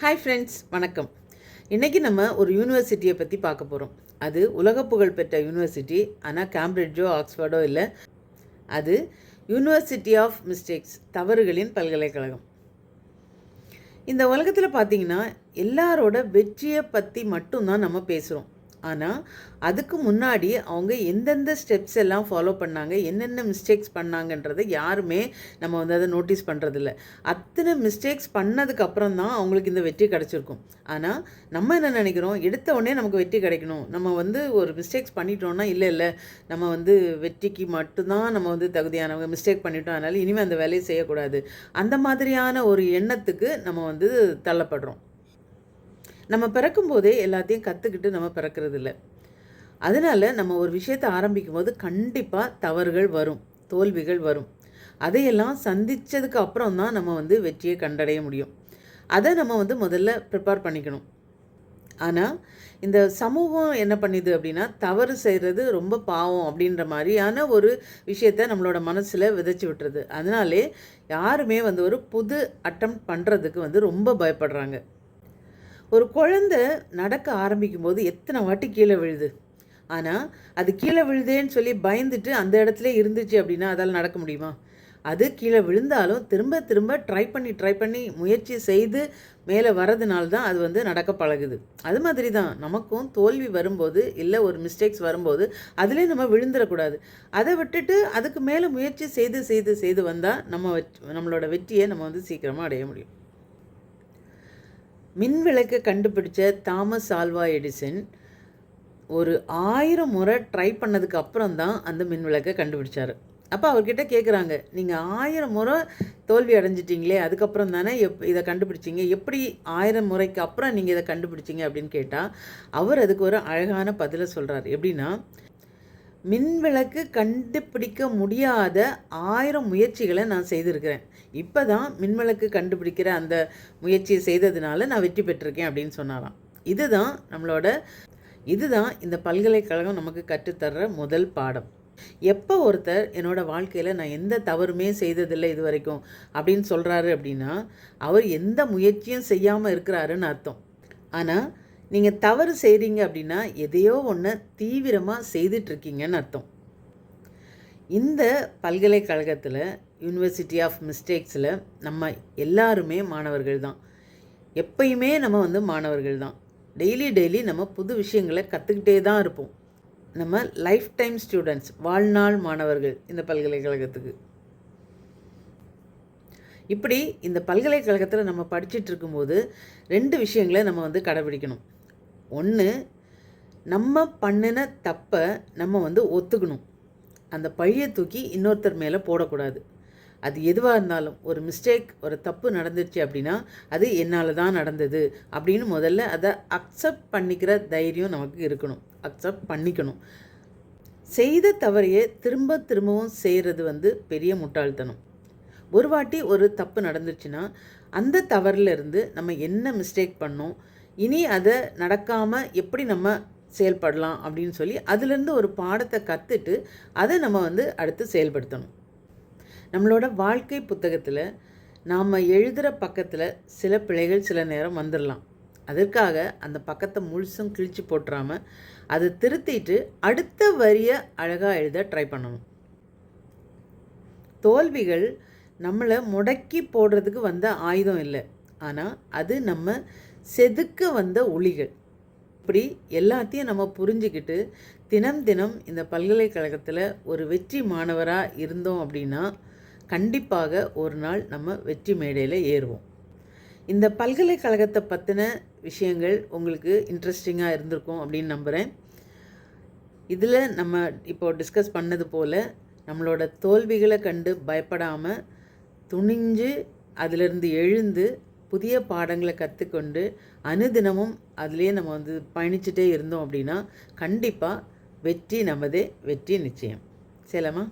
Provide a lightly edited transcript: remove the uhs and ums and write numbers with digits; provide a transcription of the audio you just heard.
Hi friends, வணக்கம். இன்றைக்கி நம்ம ஒரு யூனிவர்சிட்டியை பற்றி பார்க்க போகிறோம். அது உலக புகழ் பெற்ற யூனிவர்சிட்டி. ஆனால் கேம்பிரிட்ஜோ ஆக்ஸ்ஃபோர்டோ இல்லை. அது யூனிவர்சிட்டி ஆஃப் மிஸ்டேக்ஸ், தவறுகளின் பல்கலைக்கழகம். இந்த உலகத்தில் பார்த்திங்கன்னா எல்லாரோட வெற்றியை பற்றி மட்டும்தான் நம்ம பேசுகிறோம். ஆனால் அதுக்கு முன்னாடி அவங்க எந்தெந்த ஸ்டெப்ஸ் எல்லாம் ஃபாலோ பண்ணாங்க, என்னென்ன மிஸ்டேக்ஸ் பண்ணாங்கன்றதை யாருமே நம்ம வந்து அதை நோட்டீஸ் பண்ணுறதில்ல. அத்தனை மிஸ்டேக்ஸ் பண்ணதுக்கப்புறம் தான் அவங்களுக்கு இந்த வெற்றி கிடச்சிருக்கும். ஆனால் நம்ம என்ன நினைக்கிறோம், எடுத்த உடனே நமக்கு வெற்றி கிடைக்கணும், நம்ம வந்து ஒரு மிஸ்டேக்ஸ் பண்ணிட்டோன்னா இல்லை நம்ம வந்து வெற்றிக்கு மட்டும்தான் நம்ம வந்து தகுதியானவங்க, மிஸ்டேக் பண்ணிட்டோம் அதனால் இனிமேல் அந்த வேலையை செய்யக்கூடாது, அந்த மாதிரியான ஒரு எண்ணத்துக்கு நம்ம வந்து தள்ளப்படுறோம். நம்ம பிறக்கும்போதே எல்லாத்தையும் கற்றுக்கிட்டு நம்ம பிறக்கிறது இல்லை. அதனால் நம்ம ஒரு விஷயத்தை ஆரம்பிக்கும் போது கண்டிப்பாக தவறுகள் வரும், தோல்விகள் வரும். அதையெல்லாம் சந்தித்ததுக்கு அப்புறம் தான் நம்ம வந்து வெற்றியை கண்டடைய முடியும். அதை நம்ம வந்து முதல்ல ப்ரிப்பேர் பண்ணிக்கணும். ஆனால் இந்த சமூகம் என்ன பண்ணிது அப்படின்னா, தவறு செய்கிறது ரொம்ப பாவம் அப்படின்ற மாதிரியான ஒரு விஷயத்த நம்மளோட மனசில் விதைச்சி விட்டுறது. அதனாலே யாருமே வந்து ஒரு புது அட்டம் பண்ணுறதுக்கு வந்து ரொம்ப பயப்படுறாங்க. ஒரு குழந்தை நடக்க ஆரம்பிக்கும் போது எத்தனை வாட்டி கீழே விழுது. ஆனால் அது கீழே விழுதேன்னு சொல்லி பயந்துட்டு அந்த இடத்துல இருந்துச்சு அப்படின்னா அதால் நடக்க முடியுமா? அது கீழே விழுந்தாலும் திரும்ப திரும்ப ட்ரை பண்ணி முயற்சி செய்து மேலே வரதுனால தான் அது வந்து நடக்க பழகுது. அது மாதிரி தான் நமக்கும் தோல்வி வரும்போது, இல்லை ஒரு மிஸ்டேக்ஸ் வரும்போது அதிலே நம்ம விழுந்துடக்கூடாது. அதை விட்டுட்டு அதுக்கு மேலே முயற்சி செய்து வந்தால் நம்மளோட வெற்றியை நம்ம வந்து சீக்கிரமாக அடைய முடியும். மின் விளக்கை கண்டுபிடிச்ச தாமஸ் ஆல்வா எடிசன் ஒரு 1000 முறை ட்ரை பண்ணதுக்கு அப்புறம் தான் அந்த மின் விளக்கை கண்டுபிடிச்சார். அப்போ அவர்கிட்ட கேட்குறாங்க, நீங்கள் 1000 முறை தோல்வி அடைஞ்சிட்டிங்களே, அதுக்கப்புறம் தானே இதை கண்டுபிடிச்சிங்க, எப்படி 1000 முறைக்கு அப்புறம் நீங்கள் இதை கண்டுபிடிச்சிங்க அப்படின்னு கேட்டால் அவர் அதுக்கு ஒரு அழகான பதிலை சொல்கிறார். எப்படின்னா, மின்விளக்கு கண்டுபிடிக்க முடியாத 1000 முயற்சிகளை நான் செய்திருக்கிறேன். இப்போ தான் மின்விளக்கு கண்டுபிடிக்கிற அந்த முயற்சியை செய்ததுனால நான் வெற்றி பெற்றிருக்கேன் அப்படின்னு சொன்னாராம். இதுதான் இந்த பல்கலைக்கழகம் நமக்கு கற்றுத்தர்ற முதல் பாடம். எப்போ ஒருத்தர் என்னோடய வாழ்க்கையில் நான் எந்த தவறுமே செய்ததில்லை இது வரைக்கும் அப்படின்னு சொல்கிறாரு அப்படின்னா, அவர் எந்த முயற்சியும் செய்யாமல் இருக்கிறாருன்னு அர்த்தம். ஆனால் நீங்கள் தவறு செய்கிறீங்க அப்படின்னா எதையோ ஒன்று தீவிரமாக செய்துட்ருக்கீங்கன்னு அர்த்தம். இந்த பல்கலைக்கழகத்தில் யூனிவர்சிட்டி ஆஃப் மிஸ்டேக்ஸில் நம்ம எல்லாருமே மாணவர்கள் தான். எப்பயுமே நம்ம வந்து மாணவர்கள் தான். டெய்லி நம்ம புது விஷயங்களை கற்றுக்கிட்டே தான் இருப்போம். நம்ம லைஃப் டைம் ஸ்டூடெண்ட்ஸ், வாழ்நாள் மாணவர்கள் இந்த பல்கலைக்கழகத்துக்கு. இப்படி இந்த பல்கலைக்கழகத்தில் நம்ம படிச்சுட்டு இருக்கும்போது 2 விஷயங்களை நம்ம வந்து கடைபிடிக்கணும். ஒன்று, நம்ம பண்ணின தப்பை நம்ம வந்து ஒத்துக்கணும். அந்த பழியை தூக்கி இன்னொருத்தர் மேலே போடக்கூடாது. அது எதுவாக இருந்தாலும், ஒரு மிஸ்டேக், ஒரு தப்பு நடந்துச்சு அப்படின்னா அது என்னால் தான் நடந்தது அப்படின்னு முதல்ல அதை அக்செப்ட் பண்ணிக்கிற தைரியம் நமக்கு இருக்கணும். அக்செப்ட் பண்ணிக்கணும். செய்த தவறையே திரும்பவும் செய்கிறது வந்து பெரிய முட்டாள்தனம். ஒரு வாட்டி ஒரு தப்பு நடந்துச்சுன்னா அந்த தவறிலிருந்து நம்ம என்ன மிஸ்டேக் பண்ணோம், இனி அதை நடக்காமல் எப்படி நம்ம செயல்படலாம் அப்படின்னு சொல்லி அதிலேருந்து ஒரு பாடத்தை கற்றுட்டு அதை நம்ம வந்து அடுத்து செயல்படுத்தணும். நம்மளோட வாழ்க்கை புத்தகத்தில் நாம் எழுதுகிற பக்கத்தில் சில பிழைகள் சில நேரம் வந்துடலாம். அதற்காக அந்த பக்கத்தை முழுசும் கிழிச்சு போட்டுறாமல் அதை திருத்திட்டு அடுத்த வரியை அழகாக எழுத ட்ரை பண்ணணும். தோல்விகள் நம்மளை முடக்கி போடுறதுக்கு வந்த ஆயுதம் இல்லை, ஆனால் அது நம்ம செதுக்க வந்த ஒளிகள். இப்படி எல்லாத்தையும் நம்ம புரிஞ்சுக்கிட்டு தினம் இந்த பல்கலைக்கழகத்தில் ஒரு வெற்றி மாணவராக இருந்தோம் அப்படின்னா கண்டிப்பாக ஒரு நாள் நம்ம வெற்றி மேடையில் ஏறுவோம். இந்த பல்கலைக்கழகத்தை பற்றின விஷயங்கள் உங்களுக்கு இன்ட்ரெஸ்டிங்காக இருந்திருக்கும் அப்படின்னு நம்புகிறேன். இதில் நம்ம இப்போது டிஸ்கஸ் பண்ணது போல் நம்மளோட தோல்விகளை கண்டு பயப்படாமல் துணிஞ்சு அதிலிருந்து எழுந்து புதிய பாடங்களை கற்றுக்கொண்டு அனுதினமும் அதிலே நம்ம வந்து பயணிச்சுட்டே இருந்தோம் அப்படின்னா கண்டிப்பாக வெற்றி நமதே, வெற்றி நிச்சயம். சேலமா?